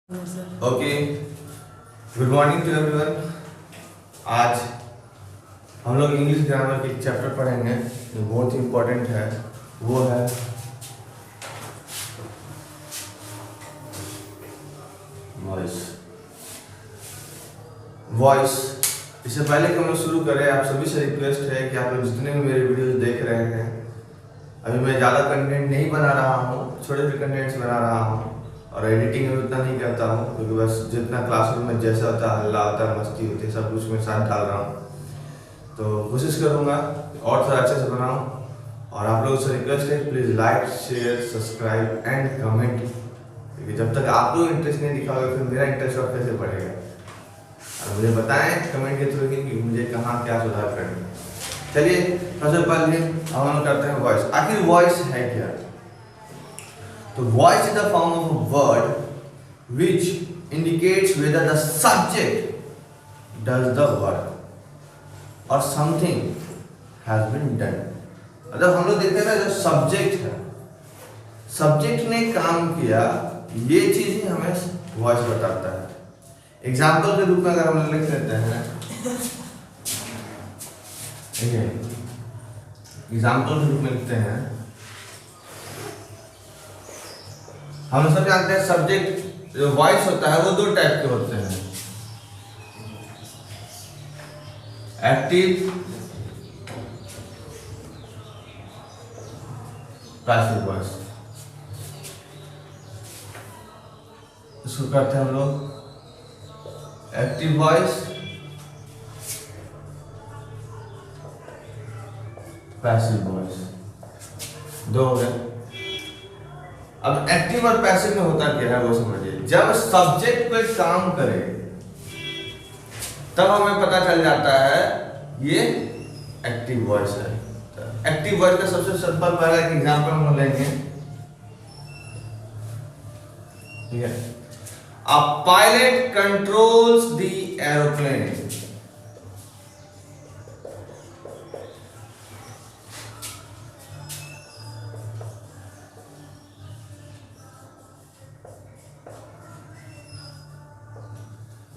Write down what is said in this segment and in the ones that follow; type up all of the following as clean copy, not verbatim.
Okay, good morning to everyone. आज हम लोग इंग्लिश ग्रामर के एक चैप्टर पढ़ेंगे जो बहुत ही इम्पोर्टेंट है। वो है वॉइस। वॉइस। इससे पहले कि हम लोग शुरू करें, आप सभी से रिक्वेस्ट है कि आप लोग जितने भी मेरे वीडियोस देख रहे हैं, अभी मैं ज़्यादा कंटेंट नहीं बना रहा हूँ, छोटे छोटे कंटेंट्स बना रहा हूँ और एडिटिंग में उतना नहीं करता हूँ, क्योंकि बस जितना क्लासरूम में जैसा होता है, हल्ला होता है, मस्ती होती है, सब कुछ मैं साथ डाल रहा हूँ। तो कोशिश करूँगा और थोड़ा अच्छे से बनाऊँ। और आप लोगों से रिक्वेस्ट है, please like, share, subscribe and comment, क्योंकि जब तक आप लोग इंटरेस्ट नहीं दिखाओगे फिर मेरा इंटरेस्ट और कैसे बढ़ेगा। और मुझे बताएं कमेंट के थ्रू कि मुझे कहाँ क्या सुधार करना है। चलिए सबसे पहले हम करते हैं वॉइस। आखिर वॉइस है क्या? तो voice is the form of a word which indicates whether the subject does the work और समथिंग हैज बीन डन। मतलब हम लोग देखते हैं ना, जो सब्जेक्ट है, सब्जेक्ट ने काम किया, ये चीज ही हमें वॉइस बताता है। एग्जाम्पल के रूप में अगर हम लिख लेते हैं, एग्जाम्पल के रूप में लिखते हैं, हम सब जानते हैं सब्जेक्ट जो वॉइस होता है वो दो टाइप के होते हैं, एक्टिव, पैसिव वॉइस। इसको करते हैं हम लोग एक्टिव वॉइस, पैसिव वॉइस, दो हो गए। अब एक्टिव और पैसिव में होता क्या है वो समझिए। जब सब्जेक्ट कोई काम करे तब हमें पता चल जाता है ये एक्टिव वॉइस है। एक्टिव वॉइस का सबसे सिंपल पहला एक एग्जांपल हम लेंगे, ठीक है। A pilot controls the aeroplane.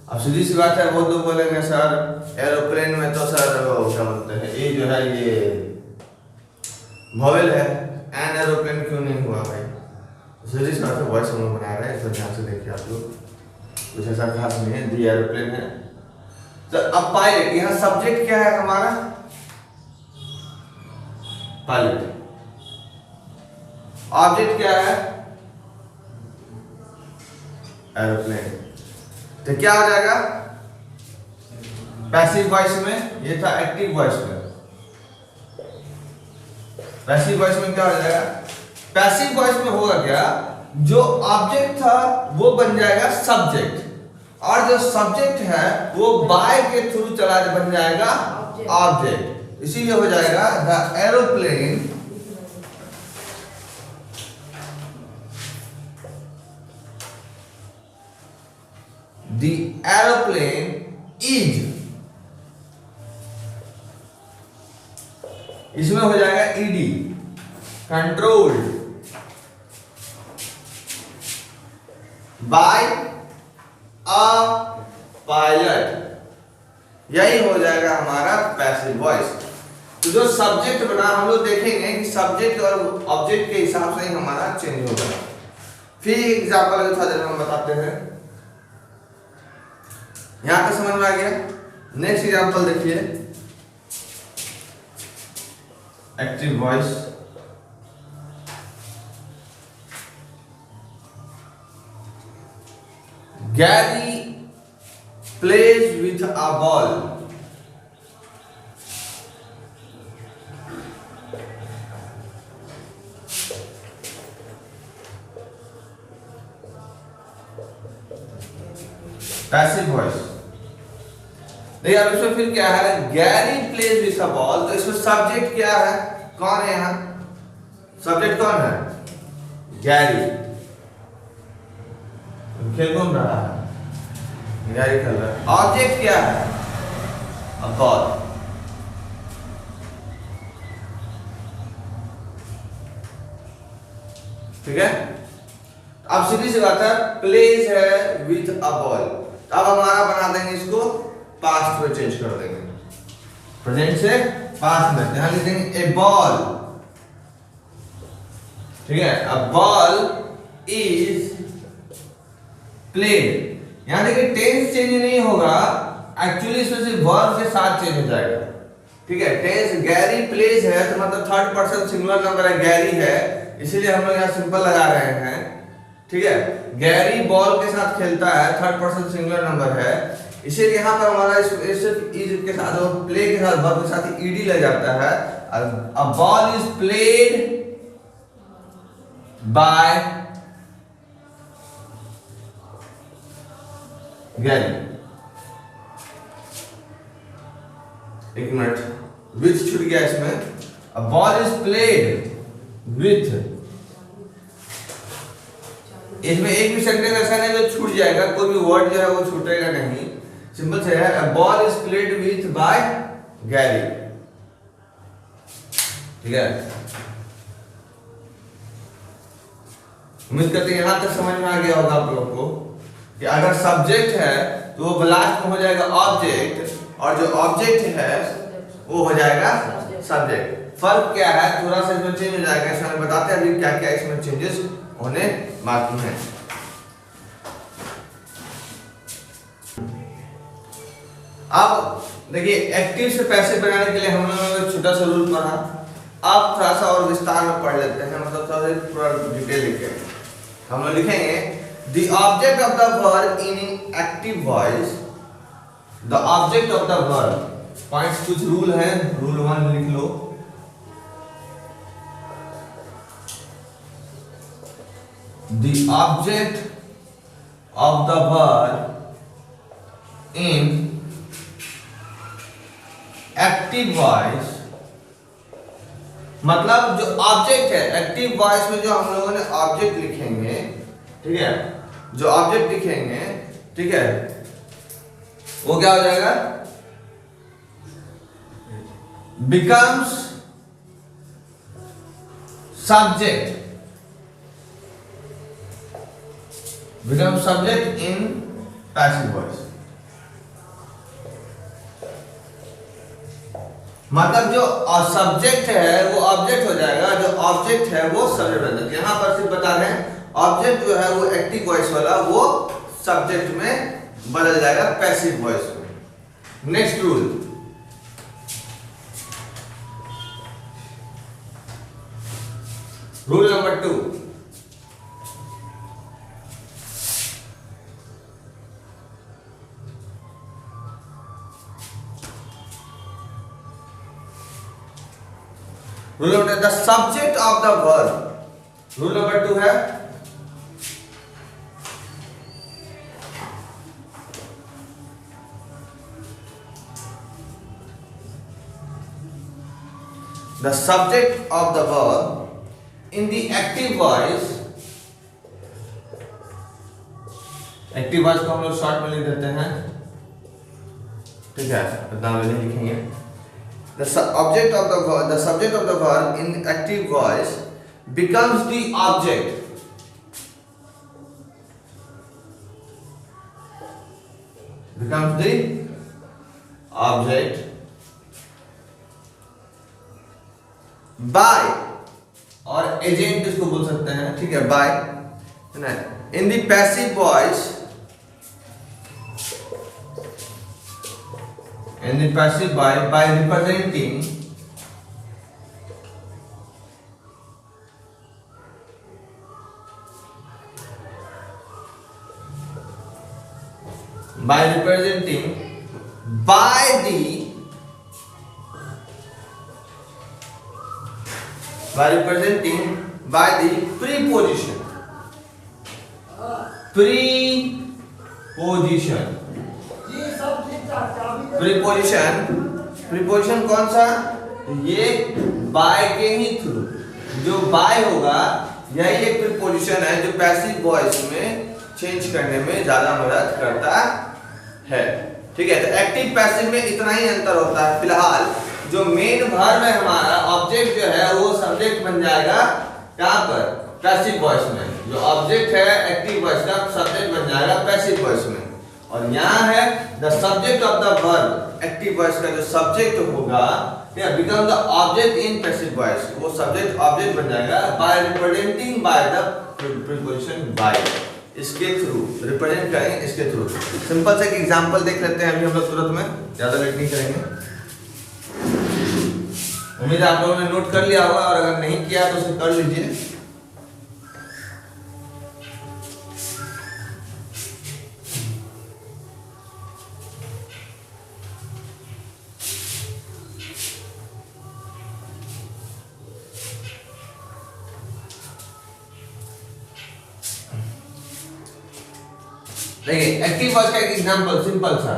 अब सीधी सी बात है, वो तो बोलेंगे सर एरोप्लेन में तो सर वो क्या बोलते हैं, ये जो है ये वोवेल है, एन एरोप्लेन क्यों नहीं हुआ भाई? सीधी सी बात है, वॉइस हम लोग बना रहे हैं, इसको ध्यान से देखिए आप लोग, कुछ ऐसा खास नहीं है। दी एरोप्लेन है तो अब पायलट, यहाँ सब्जेक्ट क्या है हमारा? पायलट। ऑब्जेक्ट क्या है? एरोप्लेन। तो क्या हो जाएगा पैसिव वॉइस में? ये था एक्टिव वॉइस में। पैसिव वॉइस में क्या हो जाएगा? पैसिव वॉइस में होगा क्या, जो ऑब्जेक्ट था वो बन जाएगा सब्जेक्ट, और जो सब्जेक्ट है वो बाय के थ्रू चला बन जाएगा ऑब्जेक्ट। इसीलिए हो जाएगा the aeroplane The aeroplane is, इसमें हो जाएगा ED, controlled by a pilot. यही हो जाएगा हमारा पैसिव वॉइस। तो जो सब्जेक्ट बना, हम लोग देखेंगे कि सब्जेक्ट और ऑब्जेक्ट के हिसाब से ही हमारा चेंज होगा। फिर एग्जाम्पल थोड़ा देर में हम बताते हैं। यहां तक समझ में आ गया? नेक्स्ट एग्जांपल देखिए, active voice. Gary plays with a ball. Passive voice. देखिए अब इसमें फिर क्या है, Gary plays with a ball. तो इसमें सब्जेक्ट क्या है, कौन है यहाँ? सब्जेक्ट कौन है? गैरी। खेल कौन रहा है? गैरी खेल रहा है। ऑब्जेक्ट क्या है? A ball. ठीक है। अब सीधी सी बात है, प्लेज है विथ अ बॉल, अब हमारा बना देंगे इसको पास्ट में चेंज कर देंगे, प्रेजेंट से पास्ट में, यहां लिख देंगे ए बॉल, ठीक है, अ बॉल इज प्लेड। यहां देखिए टेंस चेंज नहीं होगा, एक्चुअली इसमें सिर्फ वर्ब के साथ चेंज हो जाएगा, ठीक है। टेंस गैरी प्लेज है तो मतलब थर्ड पर्सन सिंगुलर नंबर है, गैरी है, इसीलिए हम लोग यहाँ सिंपल लगा रहे हैं, ठीक है। गैरी बॉल के साथ खेलता है, थर्ड पर्सन सिंगुलर नंबर है, इसीलिए यहाँ पर हमारा सिर्फ इज के साथ और प्ले के साथ वर्ब के साथ ईडी लग जाता है। A ball is played by Gary. एक मिनट, विथ छूट गया इसमें, अ बॉल इज प्लेड विथ, इसमें एक भी सेंटेंस ऐसा नहीं जो छूट जाएगा, कोई भी वर्ड जो है वो छूटेगा नहीं, सिंपल से है, a ball is played with by Gary, ठीक है। उम्मीद करते हैं यहां तक समझ में आ गया होगा आप लोग को कि अगर सब्जेक्ट है तो वो लास्ट में हो जाएगा ऑब्जेक्ट, और जो ऑब्जेक्ट है वो हो जाएगा सब्जेक्ट। फर्क क्या है, थोड़ा सा इसमें चेंज हो जाएगा, इसमें हम बताते हैं अभी क्या क्या इसमें चेंजेस होने बाकी हैं। अब देखिए एक्टिव से पैसिव बनाने के लिए हम लोगों ने छोटा सा रूल पढ़ा, अब थोड़ा सा और विस्तार में पढ़ लेते हैं, मतलब थोड़ा डिटेल लिखेंगे। हम लोग लिखेंगे the object of the verb in active voice, the object of the verb, points कुछ रूल है, रूल 1 लिख लो, the object of the verb in active voice, मतलब जो ऑब्जेक्ट है एक्टिव वॉइस में, जो हम लोगों ने ऑब्जेक्ट लिखेंगे, ठीक है, जो ऑब्जेक्ट लिखेंगे, ठीक है, वो क्या हो जाएगा, becomes subject, becomes subject in passive voice, मतलब जो सब्जेक्ट है वो ऑब्जेक्ट हो जाएगा, जो ऑब्जेक्ट है वो सब्जेक्ट बन जाएगा। यहां पर सिर्फ बता रहे हैं ऑब्जेक्ट जो है वो एक्टिव वॉइस वाला वो सब्जेक्ट में बदल जाएगा पैसिव वॉइस में। Next rule, rule number 2, rule number the subject of the verb, rule number 2 है the subject of the verb in the active voice, active voice को हम लोग शॉर्ट में लिख देते हैं, ठीक है, नाम नहीं लिखेंगे। The object of the verb, the subject of the verb in active voice becomes the object, becomes the object by, और agent इसको बोल सकते हैं, ठीक है, by, है ना। In the passive voice, in the passive by representing by representing by the preposition, preposition कौन सा, ये बाय के ही थ्रू, जो बाय होगा यही एक प्रीपोजिशन है जो पैसिव वॉइस में चेंज करने में ज्यादा मदद करता है, ठीक है। तो एक्टिव पैसिव में इतना ही अंतर होता है फिलहाल। जो मेन वर्ब है हमारा, ऑब्जेक्ट जो है वो सब्जेक्ट बन जाएगा कहां पर, पैसिव वॉइस में। जो ऑब्जेक्ट है एक्टिव वॉइस का सब्जेक्ट बन जाएगा पैसिव वॉइस में। और यहाँ है the subject of the verb, active voice का जो सब्जेक्ट होगा become the object in passive voice, वो सब्जेक्ट ऑब्जेक्ट बन जाएगा by representing by the preposition by, इसके थ्रू रिप्रेजेंट करेंगे, इसके थ्रू। सिंपल से एक एग्जांपल देख लेते हैं अभी हम लोग तुरंत में, ज्यादा लेट नहीं करेंगे। उम्मीद है आप लोगों ने नोट कर लिया होगा, और अगर नहीं किया तो उसे कर लीजिए। देखिए एक्टिव वॉइस का एक एग्जांपल सिंपल सा,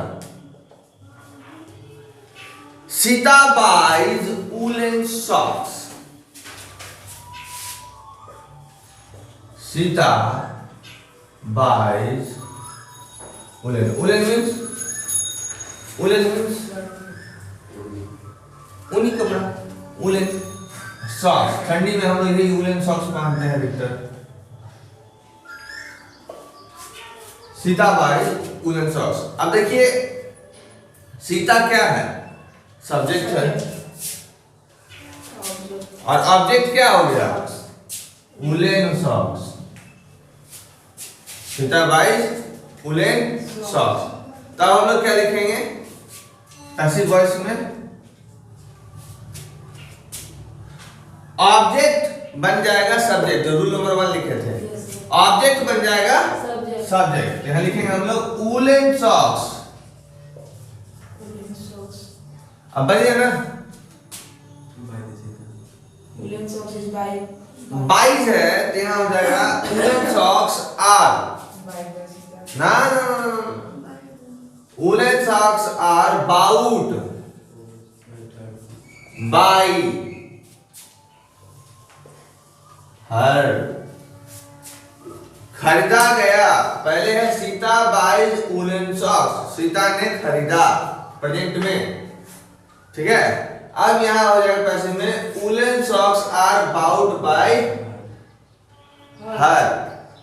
Sita buys woollen socks. Sita buys woollen, woollen means ऊनी कपड़ा, वूलन सॉक्स। ठंडी में हम लोग यही वूलन सॉक्स पहनते हैं अधिकतर। Sita buys woollen socks. अब देखिए सीता क्या है, सब्जेक्ट है, और ऑब्जेक्ट क्या हो गया, woollen socks. Sita buys woollen socks. तब हम लोग क्या लिखेंगे पैसिव वॉइस में, ऑब्जेक्ट बन जाएगा सब्जेक्ट, जो रूल नंबर 1 लिखे थे, ऑब्जेक्ट बन जाएगा सब्जेक्ट। यहां लिखेंगे हम लोग वूलन सॉक्स। अब बढ़िए ना, woollen socks is by, buys है तो यहां हो जाएगा वूलन सॉक्स आर, ना woollen socks are bought by her, खरीदा गया। पहले है Sita buys woollen socks, Sita ने खरीदा प्रेजेंट में, ठीक है। अब यहां हो जाएगा पैसिव में woollen socks are bought by her,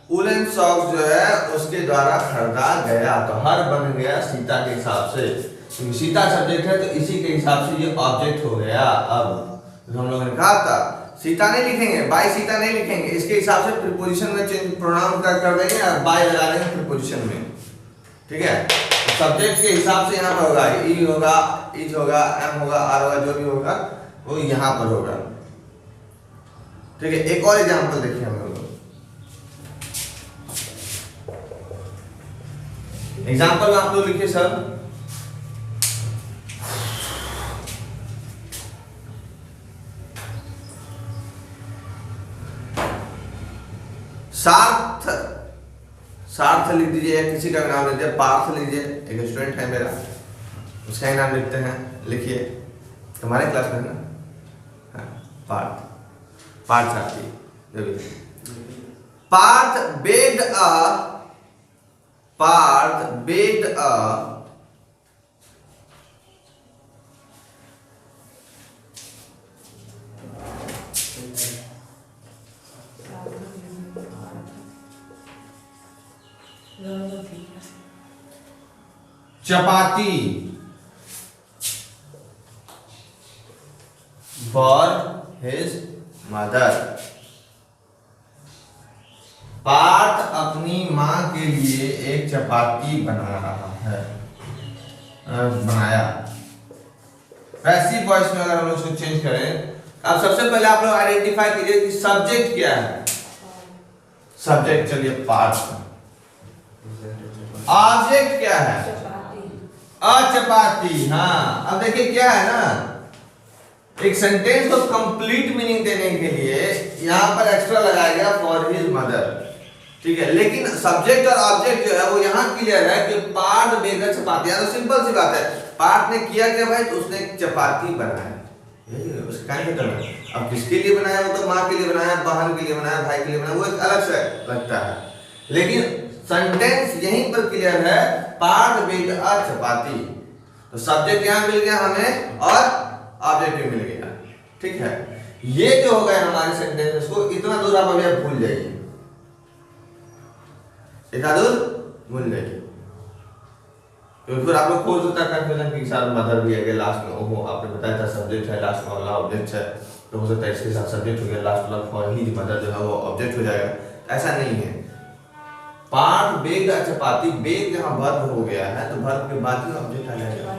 woollen socks जो है उसके द्वारा खरीदा गया, तो हर बन गया सीता के हिसाब से, क्योंकि सीता सब्जेक्ट है तो इसी के हिसाब से ये ऑब्जेक्ट हो गया। अब हम लोगों ने कहा था सीता नहीं लिखेंगे, बाय सीता नहीं लिखेंगे, इसके हिसाब से प्रीपोजिशन में चेंज प्रोनाउन कर देंगे और बाय लगा देंगे प्रीपोजिशन में, ठीक है। तो सब्जेक्ट के हिसाब से यहाँ पर होगा ई होगा, इज होगा, एम होगा, आर होगा, जो भी होगा वो यहाँ पर होगा, ठीक है। एक और एग्जांपल देखिए हम लोग, एग्जांपल में आप लोग लिखिए सर, सार्थ, सार्थ लिख दीजिए, किसी का नाम लिख दीजिए, पार्थ लीजिए, एक स्टूडेंट है मेरा, उसका ही नाम लिखते हैं, लिखिए, हमारे क्लास में है ना, हाँ, पार्थ, पार्थ साथी, जो भी। Parth begged a, Parth begged a chapati for his mother. Parth अपनी माँ के लिए एक चपाती बना रहा है, बनाया। पैसिव वॉइस में अगर हम लोग उसको चेंज करें, अब सबसे पहले आप लोग आइडेंटिफाई कीजिए कि सब्जेक्ट क्या है। सब्जेक्ट चलिए पार्थ, ऑब्जेक्ट क्या है, चपाती। हाँ, अब देखिए क्या है ना, एक सेंटेंस को कंप्लीट मीनिंग देने के लिए यहाँ पर एक्स्ट्रा लगाया गया फॉर हिज मदर, ठीक है। लेकिन सब्जेक्ट और ऑब्जेक्ट जो है वो यहाँ क्लियर है कि पार्थ बेग्ड चपाती, तो सिंपल सी बात है, पार्थ ने किया क्या भाई, तो उसने एक चपाती बनाया, उसका क्या करना। अब किसके लिए बनाया, वो तो माँ के लिए बनाया, बहन के लिए बनाया, भाई के लिए बनाया, वो एक अलग से लगता है, लेकिन सेंटेंस यहीं पर क्लियर है, पार्थ बेग्ड अ चपाती। तो सब्जेक्ट यहाँ मिल गया हमें और ऑब्जेक्ट भी मिल गया, ठीक है। ये जो हो गए हमारे सेंटेंसेस को इतना दूर आप अभी भूल जाइए, इतना दूर भूल जाइए, क्योंकि फिर आप लोग खोज होता है कंफ्यूजन कि सारा मदर भी है लास्ट में, ओहो आपने बताया था सब्जेक्ट है, लास्ट वाला ऑब्जेक्ट है, तो हो सकता है इसके साथ सब्जेक्ट हो गया, लास्ट वाला फॉर ही मदर जो है वो ऑब्जेक्ट हो जाएगा। ऐसा नहीं है। पाठ बेग चपाती, बेग जहाँ वर्ब हो गया है तो वर्ब के बाद ही ऑब्जेक्ट आ जाएगा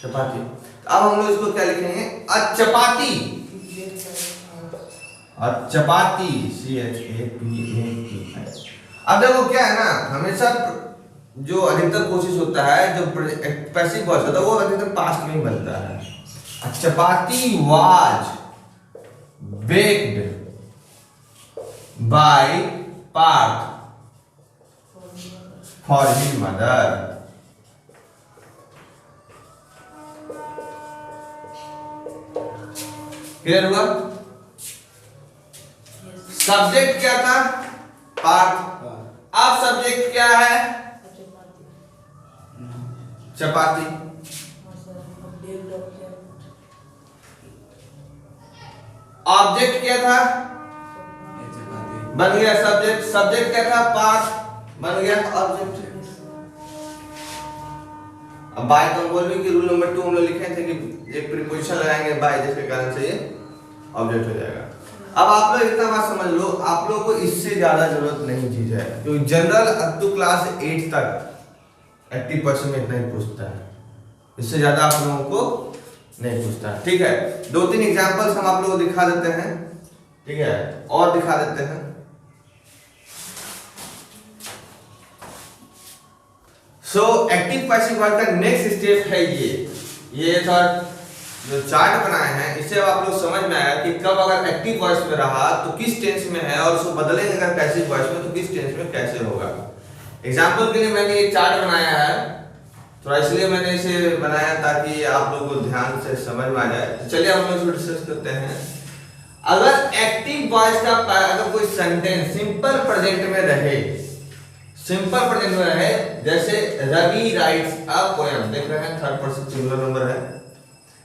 चपाती। तो अब हम लोग इसको क्या लिखेंगे, अचपाती, अचपाती, CHAPATI। अब देखो क्या है ना, हमेशा जो अधिकतर कोशिश होता है, जो पैसिव वॉइस होता है वो अधिकतर पास्ट में ही बनता है। Chapati was baked by Parth for his mother. Clear हुआ? सब्जेक्ट क्या था, पार्थ। अब सब्जेक्ट क्या है, चपाती। ऑब्जेक्ट क्या था, बन गया सब्जेक्ट। सब्जेक्ट क्या था, पार्थ, बन गया ऑब्जेक्ट। अब बाय तो बोल भी कि रूल नंबर 2 हम लोग लिखे थे कि एक प्रीपोजिशन लगाएंगे बाय, जिसके कारण से ये ऑब्जेक्ट हो जाएगा। अब आप लोग इतना बात समझ लो, आप लोग को इससे ज्यादा जरूरत नहीं चीज है, क्योंकि जनरल अप टू क्लास 8 तक 80% में इतना ही पूछता है, इससे ज्यादा आप लोगों को नहीं पूछता। ठीक है, 2-3 एग्जांपल्स हम आप लोगों को दिखा देते हैं, ठीक है, और दिखा देते हैं। सो एक्टिव पैसिव वॉइस का नेक्स्ट स्टेप है ये था जो चार्ट बनाए हैं, इससे आप लोग समझ में आया कि कब अगर एक्टिव वॉइस में रहा तो किस टेंस में है, और उसको बदलेंगे अगर पैसिव वॉइस में तो किस टेंस में कैसे होगा। एग्जांपल के लिए मैंने एक चार्ट बनाया है, थोड़ा इसलिए मैंने इसे बनाया ताकि आप लोगों को ध्यान से समझ में आ जाए। तो चलिए हम लोग इसको डिस्कस करते हैं। अगर एक्टिव वॉइस का अगर कोई सेंटेंस सिंपल प्रेजेंट में रहे, सिंपल प्रेजेंट में रहे, जैसे रवि राइट्स अ पोएम, देख रहे हैं थर्ड पर्सन सिंगुलर नंबर है,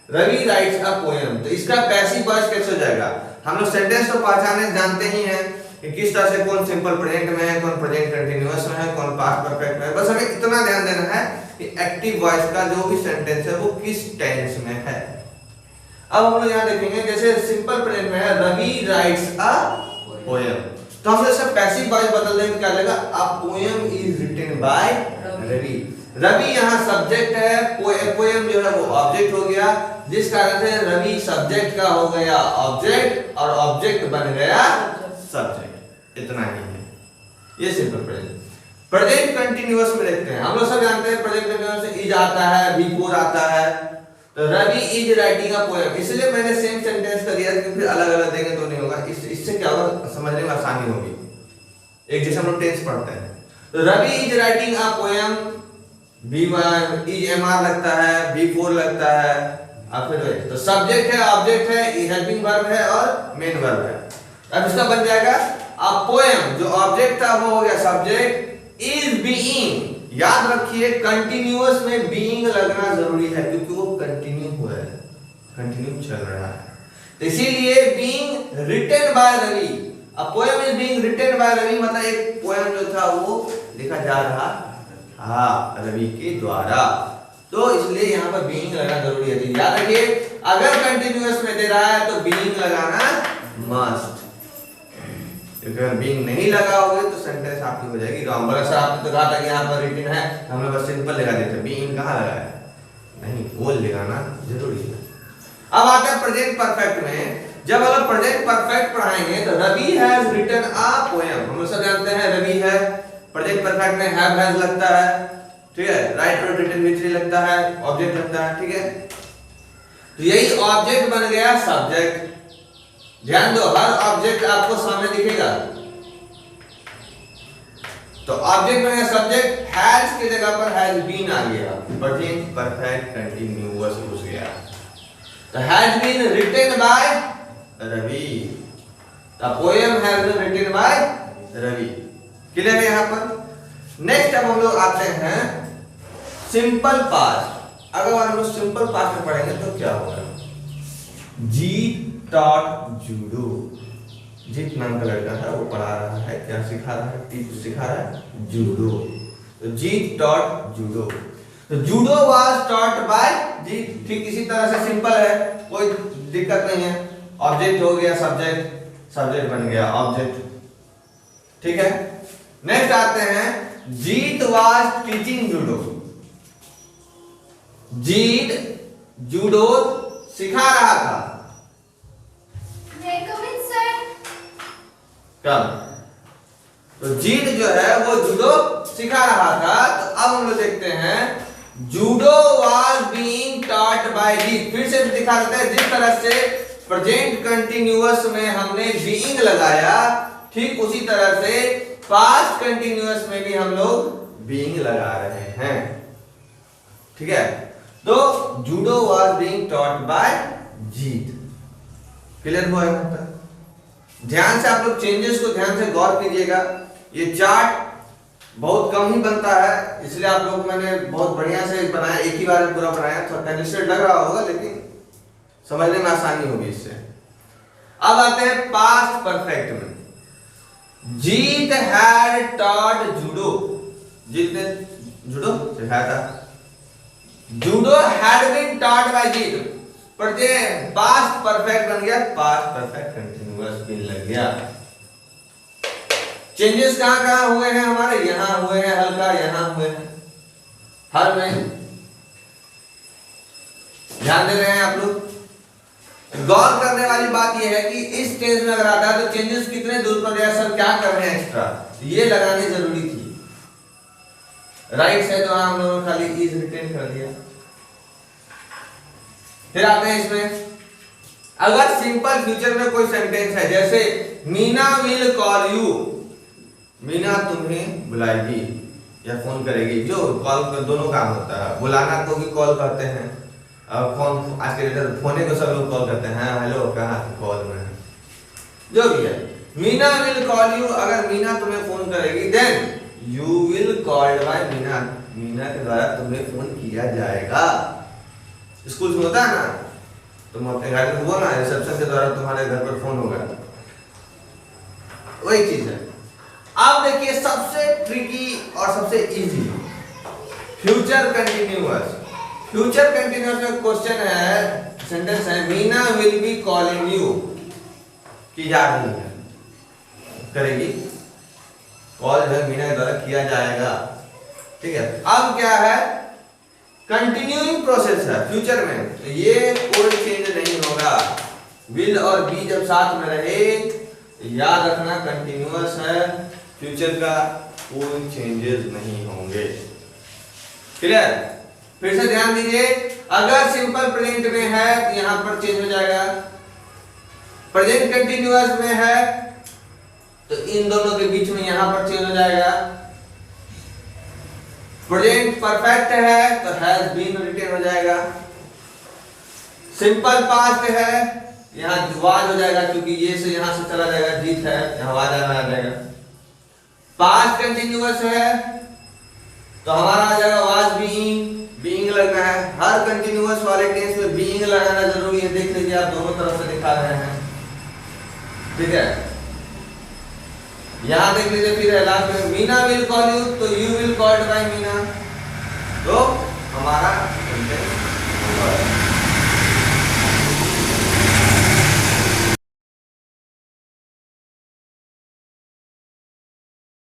रवि राइट्स अ पोएम, तो इसका पैसिव वॉइस कैसे हो जाएगा। हम लोग सेंटेंस को पहचाने जानते ही हैं कि किस तरह से कौन सिंपल प्रेजेंट में है, कौन प्रेजेंट कंटीन्यूअस में है, कौन पास्ट परफेक्ट में है। बस हमें इतना ध्यान देना है कि एक्टिव वॉइस का जो भी सेंटेंस है वो किस टेंस में है। अब हम लोग यहाँ देखेंगे, जैसे सिंपल प्रेजेंट में है रवि राइट्स अ पोएम, तो हम इसका पैसिव वॉइस बदल देंगे, क्या लगेगा, a poem is written by Ravi. Ravi यहाँ सब्जेक्ट है, पोएम जो है वो ऑब्जेक्ट हो गया, जिस कारण से रवि सब्जेक्ट का हो गया ऑब्जेक्ट और ऑब्जेक्ट बन गया सब्जेक्ट। इतना ही है, ये सिंपल प्रेजेंट। प्रेजेंट कंटीन्यूअस में देखते हैं, हम लोग सब जानते हैं प्रेजेंट कंटीन्यूअस से इज आता है, बिफोर आता है, तो Ravi is writing a poem, इसलिए मैंने सेम सेंटेंस कर दिया कि फिर अलग अलग देंगे तो नहीं होगा, इससे क्या होगा, समझने में आसानी होगी, एक जैसे हम लोग टेंस पढ़ते हैं। तो Ravi is writing a poem, B1 is MR लगता है, B4 लगता है, और फिर तो सब्जेक्ट है, ऑब्जेक्ट है, हेल्पिंग वर्ब है और मेन वर्ब है। अब इसका बन जाएगा अ पोएम, जो ऑब्जेक्ट था वो हो गया सब्जेक्ट, इज बीइंग, याद रखिए कंटीन्यूअस में बीइंग लगना जरूरी है, क्योंकि वो कंटिन्यू हो रहा है, कंटिन्यू चल रहा है, तो इसीलिए being written by Ravi, a poem is being written by Ravi, मतलब एक पोएम जो था वो लिखा जा रहा हाँ रवि के द्वारा, तो इसलिए यहाँ पर बीइंग लगाना जरूरी है। तो याद रखिए अगर कंटिन्यूअस में दे रहा है तो बीइंग लगाना मस्ट, अगर बीइंग नहीं लगाओगे तो सेंटेंस आपकी हो जाएगी रॉन्ग। बड़ा सा आपने तो कहा था कि यहाँ पर रिटन है, हमने बस सिंपल लगा दिया था, बीइंग कहाँ लगाया, नहीं वो लगाना जरूरी है। अब आते हैं प्रेजेंट परफेक्ट में, जब अगर प्रेजेंट परफेक्ट पढ़ाएंगे तो Ravi has written a poem, हम सब जानते हैं रवि है, प्रेजेंट परफेक्ट में हैव हैज लगता है, ठीक है, राइट और रिटन विच लगता है, ऑब्जेक्ट लगता है, ठीक है, तो यही ऑब्जेक्ट बन गया सब्जेक्ट। ध्यान दो, हर ऑब्जेक्ट आपको सामने दिखेगा, तो ऑब्जेक्ट बन गया सब्जेक्ट, हैज की जगह पर हैज बीन आ गया, प्रेजेंट परफेक्ट कंटीन्यूअस हो गया, तो has been written by Ravi, the poem has been written by Ravi. Clear है यहाँ पर। नेक्स्ट अब हम लोग आते हैं सिंपल पास्ट। अगर हम लोग सिंपल पास्ट में पढ़ेंगे तो क्या होगा, जी taught judo. जीत नाम का लड़का है, वो पढ़ा रहा है, क्या सिखा रहा है? सिखा रहा है जूडो। तो जीत taught judo. तो जूडो was taught by जीत। ठीक इसी तरह से सिंपल है, कोई दिक्कत नहीं है। ऑब्जेक्ट हो गया सब्जेक्ट, सब्जेक्ट बन गया ऑब्जेक्ट। ठीक है, नेक्स्ट आते हैं, जीत was teaching judo. Jeet judo सिखा रहा था। कब? तो जीत जो है वो जूडो सिखा रहा था। तो अब हम लोग देखते हैं, judo was being taught by Jeet. फिर से दिखा देते हैं, जिस तरह से प्रेजेंट कंटिन्यूअस में हमने बीइंग लगाया, ठीक उसी तरह से पास्ट कंटिन्यूअस में भी हम लोग बीइंग लगा रहे हैं। ठीक है, तो judo was being taught by Jeet. Clear हुआ है? ध्यान से आप लोग चेंजेस को ध्यान से गौर कीजिएगा। ये चार्ट बहुत कम ही बनता है, इसलिए आप लोग मैंने बहुत बढ़िया से बनाया, एक ही बार में पूरा बनाया। थोड़ा कंजेस्टेड लग रहा होगा, लेकिन समझने में आसानी होगी इससे। अब आते हैं पास्ट परफेक्ट में। Jeet had taught judo. Jeet ने जूडो सिखाया था। Judo had been taught by Jeet. पर पास्ट परफेक्ट बन गया, पास्ट परफेक्ट कंटिन्यूअस भी लग गया। चेंजेस कहां कहां हुए हैं हमारे? यहां हुए हैं हल्का, यहां हुए हैं, हर में ध्यान दे रहे हैं आप लोग। गौर करने वाली बात यह है कि इस टेंस में अगर आता है तो चेंजेस कितने दूर पर गया, सब क्या कर रहे हैं एक्स्ट्रा, ये लगानी जरूरी थी। राइट से तो हम लोगों ने खाली इज रिटेन कर दिया। फिर आते हैं इसमें, अगर सिंपल फ्यूचर में कोई सेंटेंस है, जैसे Meena will call you, Meena तुम्हें बुलाएगी या फोन करेगी। जो कॉल कर दोनों काम होता है, बुलाना को भी कॉल करते हैं, और फोन आज के डेट फोने को सब लोग कॉल करते हैं, हेलो कहाँ कॉल में, जो भी है। मीना विल कॉल यू, अगर मीना तुम्हें फोन करेगी, then you will called by Meena, Meena के द्वारा तुम्हें फोन किया जाएगा। स्कूल में होता है ना, तुम अपने घर में बोलो ना, रिसेप्शन के द्वारा तुम्हारे घर पर फोन होगा, वही चीज है। अब देखिए सबसे ट्रिकी और सबसे easy, future continuous. Future continuous में क्वेश्चन है, सेंटेंस है, Meena will be calling you, की जा रही है, करेगी, कॉल है मीना के द्वारा किया जाएगा। ठीक है, अब क्या है, कंटिन्यूइंग प्रोसेस है फ्यूचर में, तो ये कोई चेंज नहीं होगा। विल और बी जब साथ में रहे, याद रखना कंटिन्यूअस है, फ्यूचर का कोई चेंजेस नहीं होंगे। क्लियर? फिर से ध्यान दीजिए, अगर सिंपल प्रेजेंट में है तो यहां पर चेंज हो जाएगा, प्रेजेंट कंटिन्यूअस में है तो इन दोनों के बीच में यहां पर चेंज हो जाएगा। प्रेजेंट परफेक्ट है तो हैज बीन रिटेन हो जाएगा। सिंपल पास्ट है, यहां वाज हो जाएगा, क्योंकि ये से यहां से चला जाएगा, जीत है, यहां वाज आ जाएगा। पास्ट कंटिन्यूअस है तो हमारा आ जाएगा वाज बीइंग, बीइंग लगना है। हर कंटिन्यूअस वाले टेंस में बीइंग लगाना जरूरी है, देख लीजिए आप दोनों तरफ से दिखा रहे हैं। ठीक है, यहां देख लीजिए, फिर है लास्ट में मीना विल कॉल यू, तो you will called by Meena, तो हमारा